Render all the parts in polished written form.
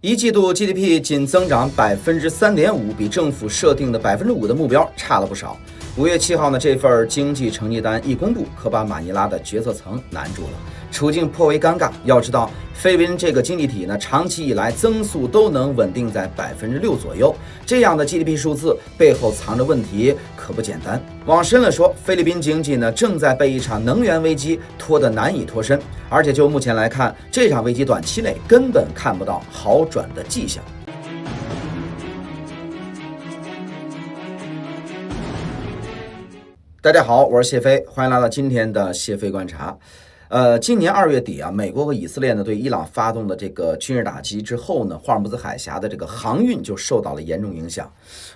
一季度 GDP 僅增長3.5%，比政府設定的5%的目標差了不少。5月7號呢，這份經濟成績單一公布，可把馬尼拉的決策層難住了，處境頗為尷尬。要知道，菲律賓這個經濟體呢，長期以來增速都能穩定在6%左右，這樣的 GDP 數字背後藏着問題，可不簡單。往深了說，菲律賓經濟呢，正在被一場能源危機拖得難以脫身，而且就目前來看，這場危機短期內根本看不到好轉的跡象。大家好，我是謝飛，歡迎來到今天的謝飛觀察。今年2月底啊，美國和以色列呢对伊朗發動的這個軍事打擊之後呢，霍爾木茲海峽的這個航運就受到了嚴重影響。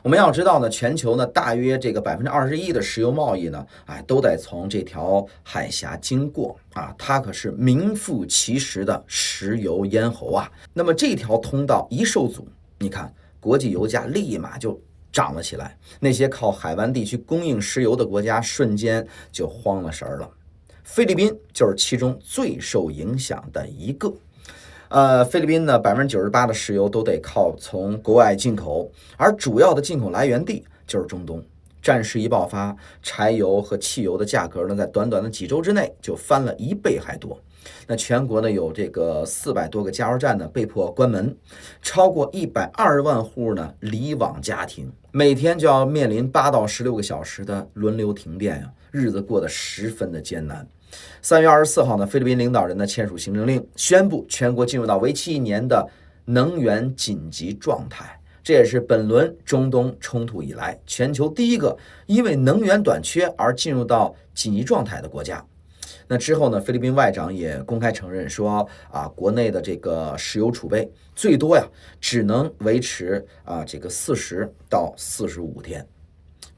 我們要知道呢，全球呢大約這個21%的石油貿易呢，都得從這條海峽經過啊，它可是名副其實的石油咽喉啊。那麼這條通道一受阻，你看國際油價立馬就漲了起來，那些靠海灣地區供應石油的國家瞬間就慌了神兒了。菲律賓就是其中最受影響的一個。菲律賓呢98%的石油都得靠從國外進口，而主要的進口來源地就是中東。戰事一爆發，柴油和汽油的價格呢，在短短的幾周之內就翻了1倍還多。那全國呢有這個400多個加油站呢被迫關門，超過120萬戶呢離網家庭，每天就要面臨8到16個小時的輪流停電呀，日子過得十分的艱難。3月24號呢，菲律賓領導人呢簽署行政令，宣布全國進入到為期1年的能源緊急狀態。這也是本輪中東衝突以來全球第一個因為能源短缺而進入到緊急狀態的國家。那之後呢，菲律賓外長也公開承認說國內的這個石油儲備最多呀只能維持這個40到45天。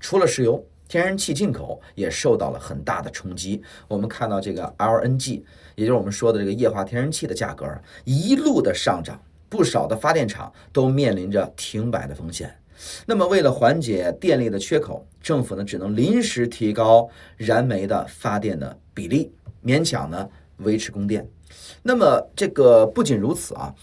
除了石油，天然氣進口也受到了很大的衝擊。我们看到這個 LNG， 也就是我們說的這個液化天然氣的價格一路的上漲，不少的發電廠都面臨着停擺的風險。那麼為了緩解電力的缺口，政府呢只能臨時提高燃煤的發電的比例，勉強呢維持供電。那麼這個不僅如此啊，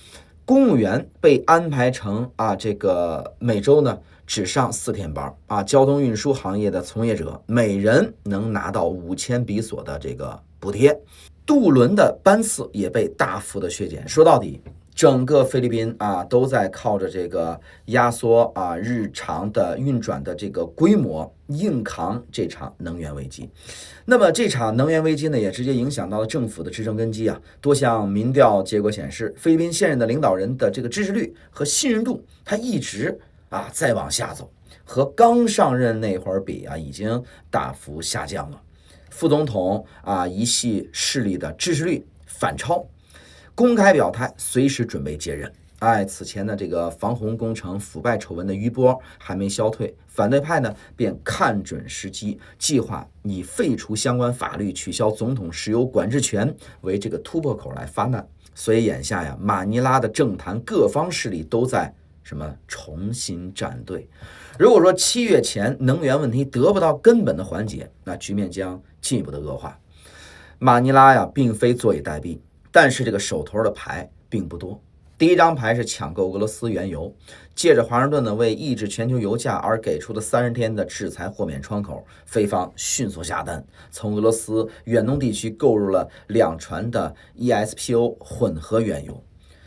公務員被安排成這個每周呢只上4天班啊，交通運輸行業的從業者每人能拿到5000比索的這個補貼，渡輪的班次也被大幅的削減。說到底，整個菲律賓都在靠着這個壓縮日常的運轉的這個規模硬扛這場能源危機。那麼這場能源危機呢，也直接影響到了政府的執政根基啊。多項民調結果顯示，菲律賓現任的領導人的這個支持率和信任度，它一直再往下走，和剛上任那會兒比已經大幅下降了。副總統一系勢力的支持率反超。公開表態，隨時準備接任。此前的這個防洪工程腐敗醜聞的餘波還沒消退，反對派呢便看準時機，計劃以廢除相關法律、取消總統石油管制權為這個突破口來發難。所以眼下呀，馬尼拉的政壇各方勢力都在重新站隊。如果說7月前能源問題得不到根本的緩解，那局面將進一步的惡化。馬尼拉呀，並非坐以待斃。但是這個手頭的牌並不多。第一張牌是搶購俄羅斯原油，借着華盛頓呢為抑制全球油價而給出的30天的制裁豁免窗口，菲方迅速下單，從俄羅斯遠東地區購入了2船的 ESPO 混合原油，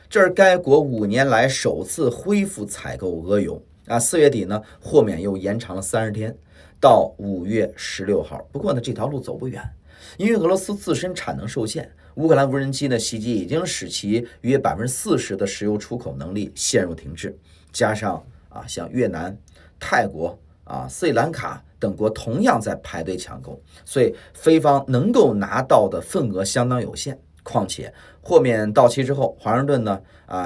這是該國5年來首次恢復採購俄油。4月底呢，豁免又延長了30天，到5月16號。不過呢，這條路走不遠，因為俄羅斯自身產能受限。烏克蘭無人機的襲擊已經使其約40%的石油出口能力陷入停滯，加上像越南、泰國斯里蘭卡等國同樣在排隊搶購，所以菲方能夠拿到的份額相當有限。況且豁免到期之後，華盛頓呢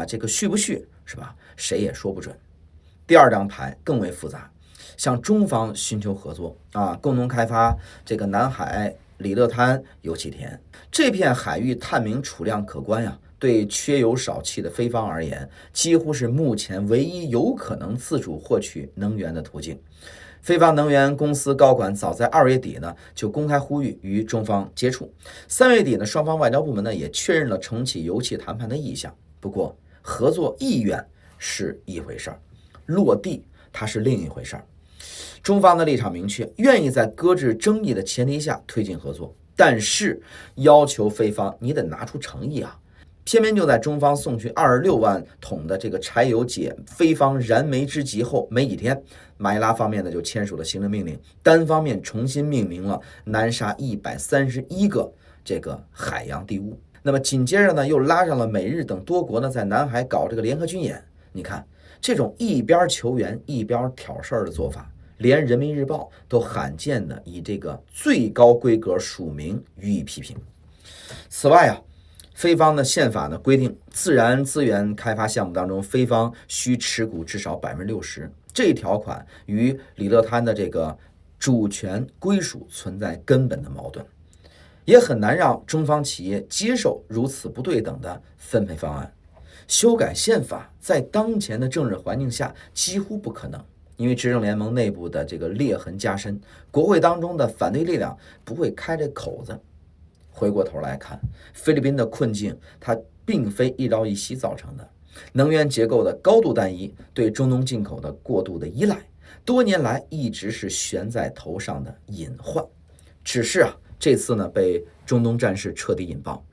這個續不續是吧？誰也說不準。第二張牌更為複雜，向中方尋求合作共同開發這個南海里勒灘油氣田。這片海域探明儲量可觀呀，對缺油少氣的菲方而言，幾乎是目前唯一有可能自主獲取能源的途徑。菲方能源公司高管早在2月底呢就公開呼籲與中方接觸。3月底呢，雙方外交部門呢也確認了重啟油氣談判的意向。不過合作意願是一回事兒，落地它是另一回事兒。中方的立场明確，願意在擱置爭議的前提下推進合作，但是要求菲方你得拿出誠意啊！偏偏就在中方送去26万桶的这個柴油解菲方燃眉之急後沒幾天，馬尼拉方面呢就簽署了行政命令，單方面重新命名了南沙131個這個海洋地物。那麼緊接着呢，又拉上了美日等多國呢在南海搞這個聯合軍演。你看這種一邊求援一邊挑事兒的做法，連人民日報都罕見的以這個最高規格署名予以批評。此外啊，菲方的憲法呢規定，自然資源開發項目當中，菲方需持股至少60%，這一條款與李勒灘的這個主權歸屬存在根本的矛盾，也很難讓中方企業接受如此不對等的分配方案。修改憲法在當前的政治環境下幾乎不可能，因為執政聯盟內部的這個裂痕加深，國會當中的反對力量不會開這口子。回過頭來看，菲律賓的困境它並非一朝一夕造成的，能源結構的高度單一，對中東進口的過度的依賴，多年來一直是懸在頭上的隱患。只是啊，這次呢被中東戰事徹底引爆。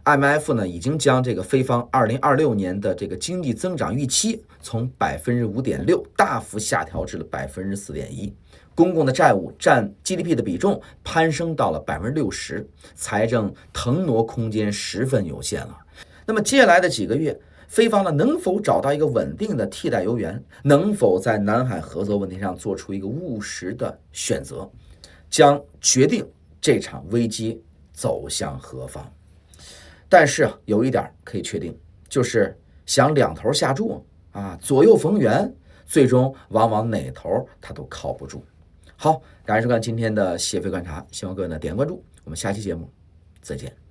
IMF 呢已經將這個菲方2026年的這個經濟增長預期從5.6%大幅下調至了4.1%，公共的債務占 GDP 的比重攀升到了60%，財政騰挪空間十分有限了。那麼接下來的幾個月，菲方呢能否找到一個穩定的替代油源，能否在南海合作問題上做出一個務實的選擇，將決定這場危機走向何方。但是啊，有一點可以確定，就是想兩頭下注啊，左右逢源，最終往往哪頭它都靠不住。好，感謝收看今天的谢飞觀察，希望各位呢點關注，我們下期節目再見。